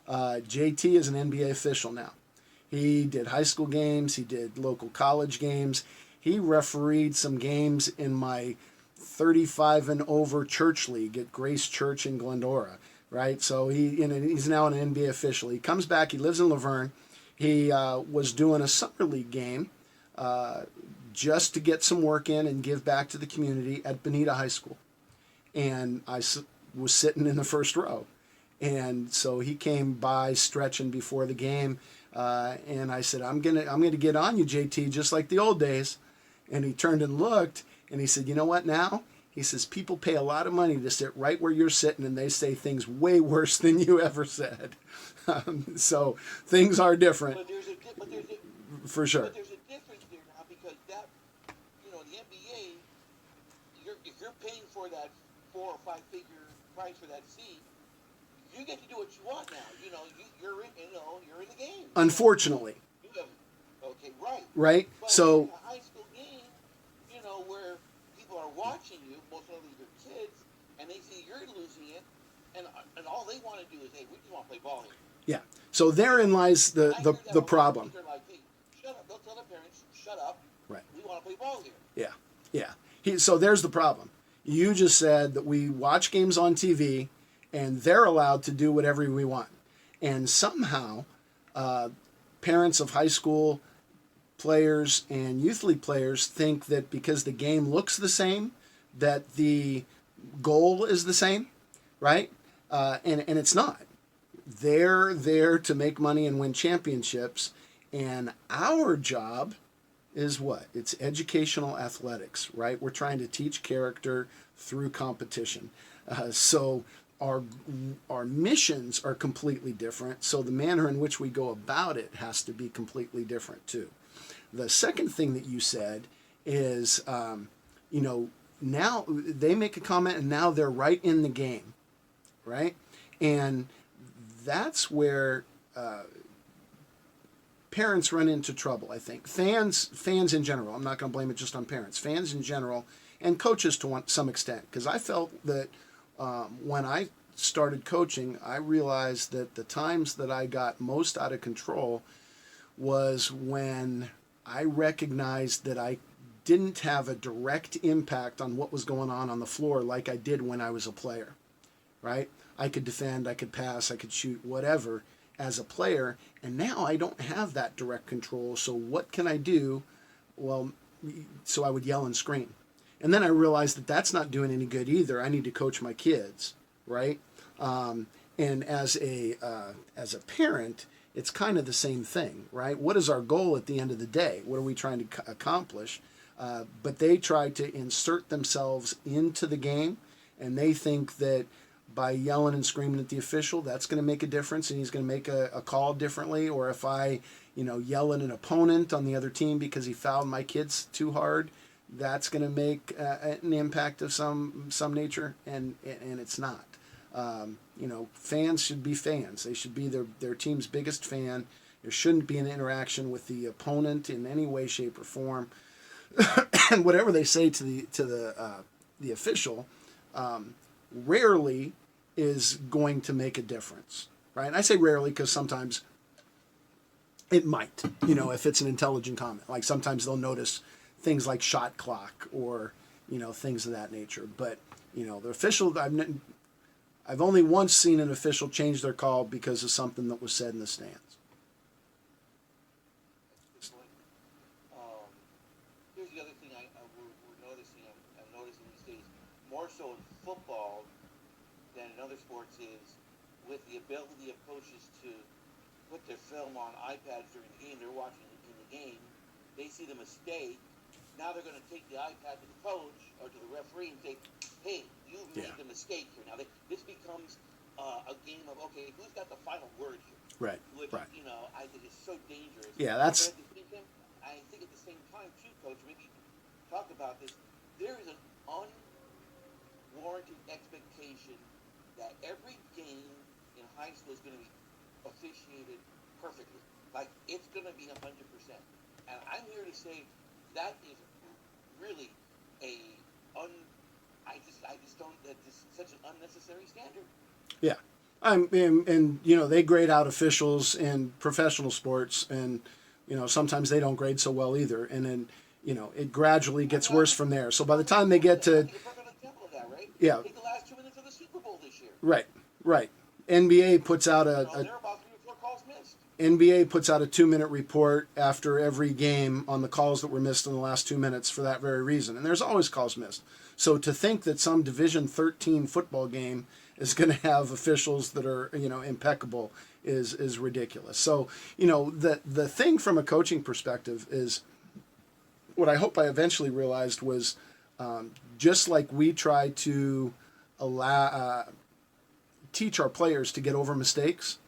JT is an NBA official now. He did high school games. He did local college games. He refereed some games in my 35 and over church league at Grace Church in Glendora, right? So he's now an NBA official. He comes back. He lives in Laverne. He was doing a summer league game just to get some work in and give back to the community at Bonita High School. And I was sitting in the first row. And so he came by stretching before the game. And I said, I'm gonna get on you, JT, just like the old days. And he turned and looked, and he said, you know what now? He says, people pay a lot of money to sit right where you're sitting, and they say things way worse than you ever said. So things are different. For sure. But there's a difference there now, because that, the NBA, if you're paying for that 4 or 5 figure price for that seat, you get to do what you want now. You're in the game. Unfortunately. Okay, right. Right. But So. In a high school game, where people are watching you, most of your kids, and they see you're losing it, and all they want to do is, hey, we just want to play ball here. Yeah. So therein lies the problem. They're like, hey, shut up. They'll tell their parents, shut up. Right. We want to play ball here. Yeah. So there's the problem. You just said that we watch games on TV, and they're allowed to do whatever we want. And somehow, parents of high school players and youth league players think that because the game looks the same, that the goal is the same, right? And it's not. They're there to make money and win championships, and our job is what? It's educational athletics, right? We're trying to teach character through competition. So our missions are completely different, so the manner in which we go about it has to be completely different too. The second thing that you said is, now they make a comment and now they're right in the game, right? And that's where parents run into trouble, I think. Fans in general, I'm not going to blame it just on parents, fans in general, and coaches to some extent, because I felt that when I started coaching, I realized that the times that I got most out of control was when I recognized that I didn't have a direct impact on what was going on the floor like I did when I was a player, right? I could defend, I could pass, I could shoot, whatever as a player, and now I don't have that direct control, so what can I do? Well, so I would yell and scream. And then I realized that that's not doing any good either. I need to coach my kids, right? And as a parent, it's kind of the same thing, right? What is our goal at the end of the day? What are we trying to accomplish? But they try to insert themselves into the game, and they think that by yelling and screaming at the official, that's going to make a difference, and he's going to make a call differently. Or if I, yell at an opponent on the other team because he fouled my kids too hard, that's going to make an impact of some nature, and it's not. Fans should be fans. They should be their team's biggest fan. There shouldn't be an interaction with the opponent in any way, shape, or form. And whatever they say to the official, rarely is going to make a difference, right? And I say rarely because sometimes it might, if it's an intelligent comment. Like sometimes they'll notice things like shot clock or, things of that nature. But, the official, I've only once seen an official change their call because of something that was said in the stands. Here's the other thing we're noticing, I'm noticing these days, more so in football than in other sports, is with the ability of coaches to put their film on iPads during the game, they're watching in the game, they see the mistake, now they're going to take the iPad to the coach or to the referee and say, hey, you've made the mistake here. Now, this becomes a game of, okay, who's got the final word here? Right, Which, right. I think is so dangerous. Yeah, that's... But I think at the same time, too, Coach, maybe talk about this, there is an unwarranted expectation that every game in high school is going to be officiated perfectly. Like, it's going to be 100%. And I'm here to say that is really I just don't, that's such an unnecessary standard. Yeah. And they grade out officials in professional sports, and, sometimes they don't grade so well either. And then, it gradually gets worse from there. So by the time they get to... Yeah. Take the last 2 minutes of the Super Bowl this year. Right. NBA puts out there are about 3 or 4 calls missed. NBA puts out a 2-minute report after every game on the calls that were missed in the last 2 minutes for that very reason. And there's always calls missed. So to think that some Division 13 football game is going to have officials that are, impeccable is ridiculous. So, the thing from a coaching perspective is what I hope I eventually realized was just like we try to teach our players to get over mistakes,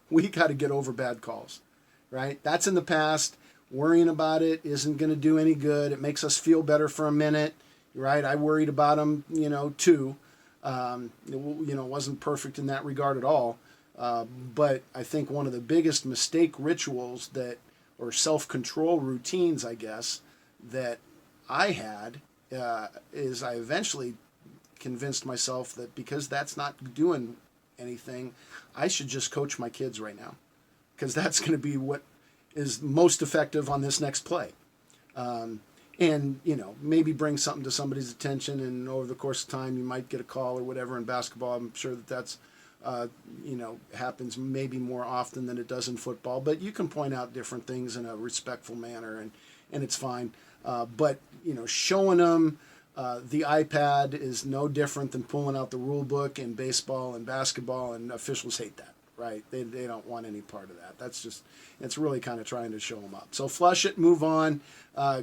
we got to get over bad calls, right? That's in the past. Worrying about it isn't going to do any good. It makes us feel better for a minute, right? I worried about them, too. Wasn't perfect in that regard at all. But I think one of the biggest mistake rituals or self-control routines, I guess, that I had is I eventually convinced myself that because that's not doing anything, I should just coach my kids right now, because that's going to be what is most effective on this next play. And maybe bring something to somebody's attention, and over the course of time you might get a call or whatever. In basketball, I'm sure that's happens maybe more often than it does in football, but you can point out different things in a respectful manner, and it's fine. But showing them the iPad is no different than pulling out the rule book in baseball and basketball, and officials hate that, right? They don't want any part of that. It's really kind of trying to show them up. So flush it, move on,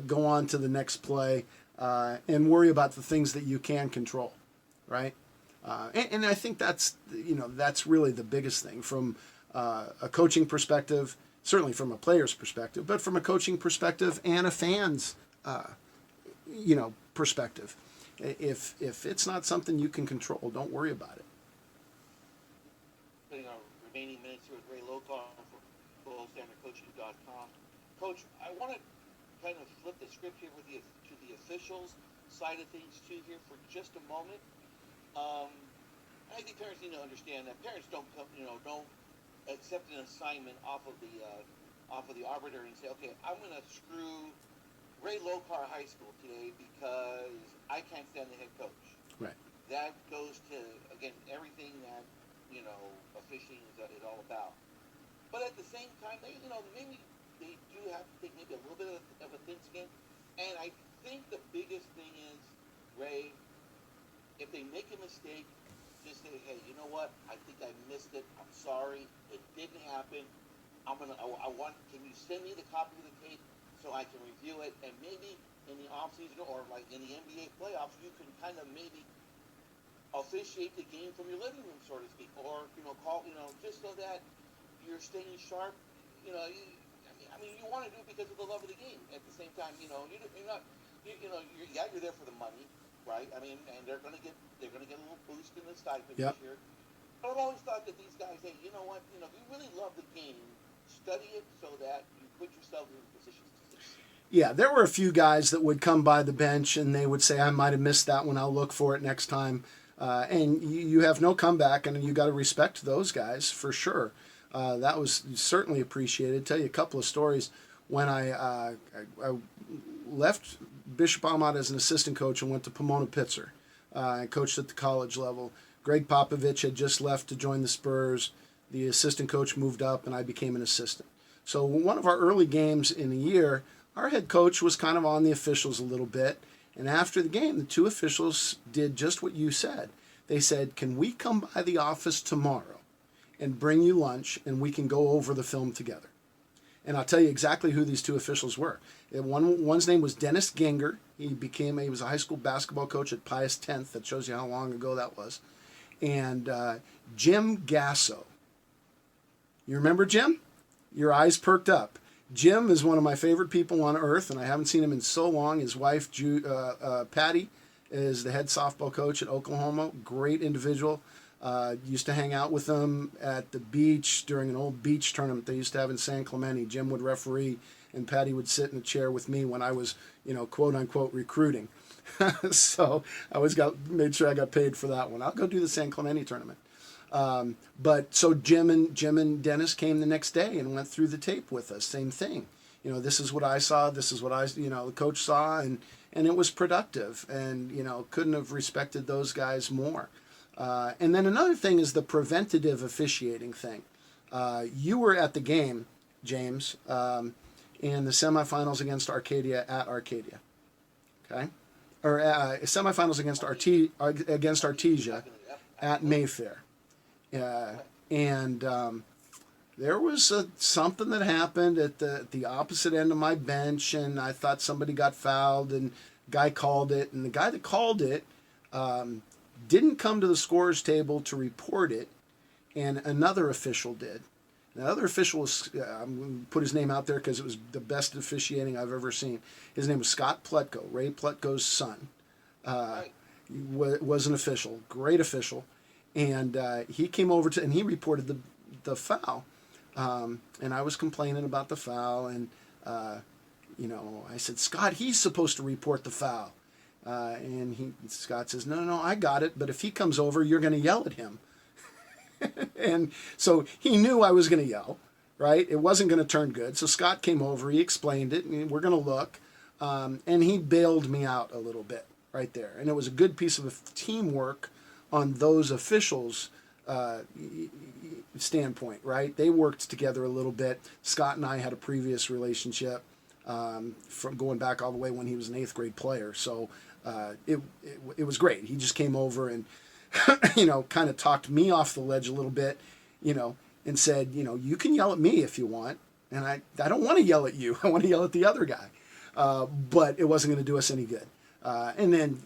go on to the next play, and worry about the things that you can control, right? And I think that's really the biggest thing from a coaching perspective, certainly from a player's perspective, but from a coaching perspective and a fan's perspective. If it's not something you can control, don't worry about it. Putting our remaining minutes here with Ray Locar for GoldStandardCoaching.com. Coach, I want to kind of flip the script here to the officials side of things too here for just a moment. I think parents need to understand that parents don't accept an assignment off of the arbiter and say, okay, I'm going to screw Ray Locar High School today because I can't stand the head coach. Right. That goes to, again, everything that officiating is all about. But at the same time, maybe they do have to take maybe a little bit of a thin skin. And I think the biggest thing is, Ray, if they make a mistake, just say, hey, you know what? I think I missed it. I'm sorry. It didn't happen. Can you send me the copy of the tape so I can review it? And maybe in the offseason or like in the NBA playoffs, you can kind of maybe officiate the game from your living room, so to speak, or call, just so that you're staying sharp. You want to do it because of the love of the game. At the same time, you're not, you're there for the money, right? I mean, and they're gonna get a little boost in the stipend this year. But I've always thought that these guys, hey, you know what? If you really love the game, study it so that you put yourself in positions to succeed. Yeah, there were a few guys that would come by the bench and they would say, I might have missed that one. I'll look for it next time. And you have no comeback, and you got to respect those guys for sure. That was certainly appreciated. Tell you a couple of stories. When I left Bishop Amat as an assistant coach and went to Pomona Pitzer, I coached at the college level. Greg Popovich had just left to join the Spurs. The assistant coach moved up, and I became an assistant. So one of our early games in the year, our head coach was kind of on the officials a little bit. And after the game, the two officials did just what you said. They said, can we come by the office tomorrow and bring you lunch, and we can go over the film together? And I'll tell you exactly who these two officials were. One's name was Dennis Ginger. He was a high school basketball coach at Pius X. That shows you how long ago that was. And Jim Gasso. You remember Jim? Your eyes perked up. Jim is one of my favorite people on earth, and I haven't seen him in so long. His wife, Patty, is the head softball coach at Oklahoma. Great individual. Used to hang out with them at the beach during an old beach tournament they used to have in San Clemente. Jim would referee, and Patty would sit in a chair with me when I was, quote unquote, recruiting. So I always made sure I got paid for that one. I'll go do the San Clemente tournament. But so Jim and Dennis came the next day and went through the tape with us. Same thing. This is what I saw. This is what the coach saw, and it was productive. And couldn't have respected those guys more. And then another thing is the preventative officiating thing. You were at the game, James, in the semifinals against Arcadia at Arcadia. Okay, or semifinals against Artesia at Mayfair. And there was something that happened at the opposite end of my bench, and I thought somebody got fouled, and guy called it, and the guy that called it didn't come to the scorer's table to report it, and another official did. The other official was, I'm going to put his name out there because it was the best officiating I've ever seen. His name was Scott Plutko, Ray Plutko's son. Right. He was an official, great official. And he came over and he reported the foul. And I was complaining about the foul. And, I said, Scott, he's supposed to report the foul. And Scott says, no, I got it. But if he comes over, you're going to yell at him. And so he knew I was going to yell, right? It wasn't going to turn good. So Scott came over, he explained it, and we're going to look. And he bailed me out a little bit right there. And it was a good piece of teamwork on those officials' standpoint, right? They worked together a little bit. Scott and I had a previous relationship from going back all the way when he was an 8th grade player. So it was great. He just came over and kind of talked me off the ledge a little bit, and said, you can yell at me if you want. And I don't want to yell at you. I want to yell at the other guy. But it wasn't going to do us any good. And then,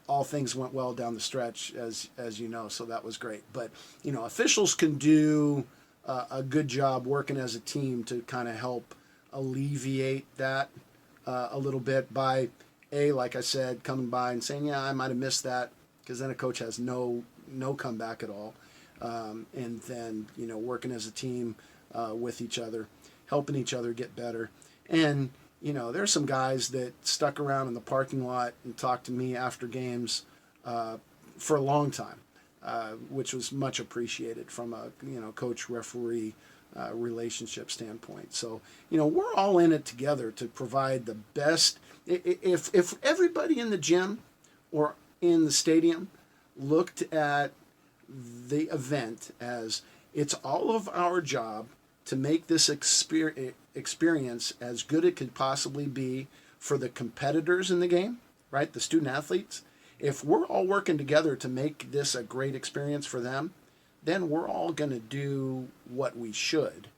all things went well down the stretch, as you know, so that was great. But, officials can do a good job working as a team to kind of help alleviate that a little bit by, like I said, coming by and saying, yeah, I might have missed that, because then a coach has no comeback at all. And then, working as a team with each other, helping each other get better. And, there's some guys that stuck around in the parking lot and talked to me after games for a long time, which was much appreciated from a, coach-referee relationship standpoint. So, we're all in it together to provide the best. If everybody in the gym or in the stadium looked at the event as it's all of our job to make this experience as good as it could possibly be for the competitors in the game, right? The student athletes. If we're all working together to make this a great experience for them, then we're all going to do what we should,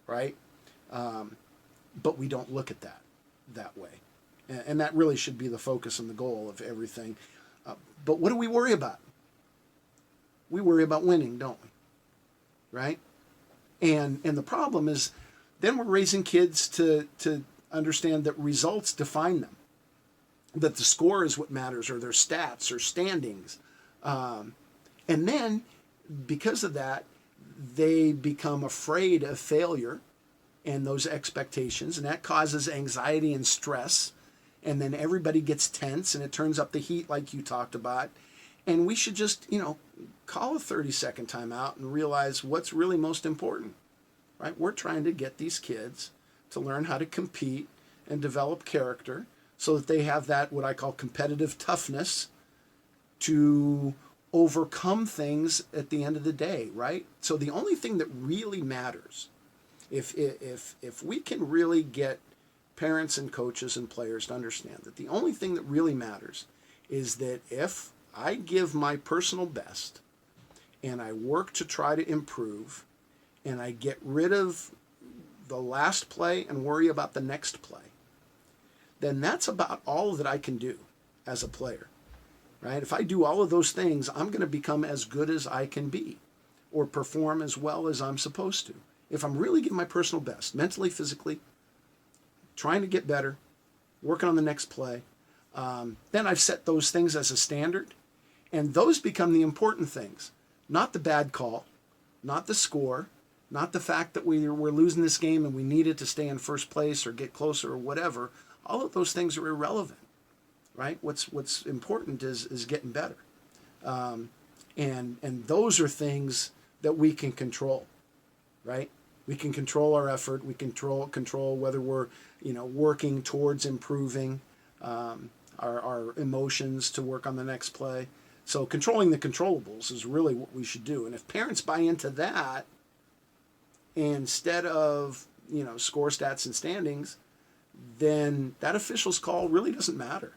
right? But we don't look at that way. And that really should be the focus and the goal of everything. But what do we worry about? We worry about winning, don't we? Right? And the problem is then we're raising kids to understand that results define them, that the score is what matters, or their stats or standings. And then because of that, they become afraid of failure and those expectations, and that causes anxiety and stress. And then everybody gets tense and it turns up the heat like you talked about. And we should just, call a 30-second timeout and realize what's really most important, right? We're trying to get these kids to learn how to compete and develop character so that they have that, what I call competitive toughness, to overcome things at the end of the day, right? So the only thing that really matters, if we can really get parents and coaches and players to understand that the only thing that really matters is that if I give my personal best and I work to try to improve and I get rid of the last play and worry about the next play, then that's about all that I can do as a player, right? If I do all of those things, I'm going to become as good as I can be or perform as well as I'm supposed to. If I'm really giving my personal best, mentally, physically, trying to get better, working on the next play, then I've set those things as a standard, and those become the important things, not the bad call, not the score, not the fact that we're losing this game and we needed to stay in first place or get closer or whatever. All of those things are irrelevant, right? What's important is getting better, and those are things that we can control, right? We can control our effort. We control whether we're working towards improving our emotions to work on the next play. So controlling the controllables is really what we should do. And if parents buy into that instead of score stats and standings, then that official's call really doesn't matter.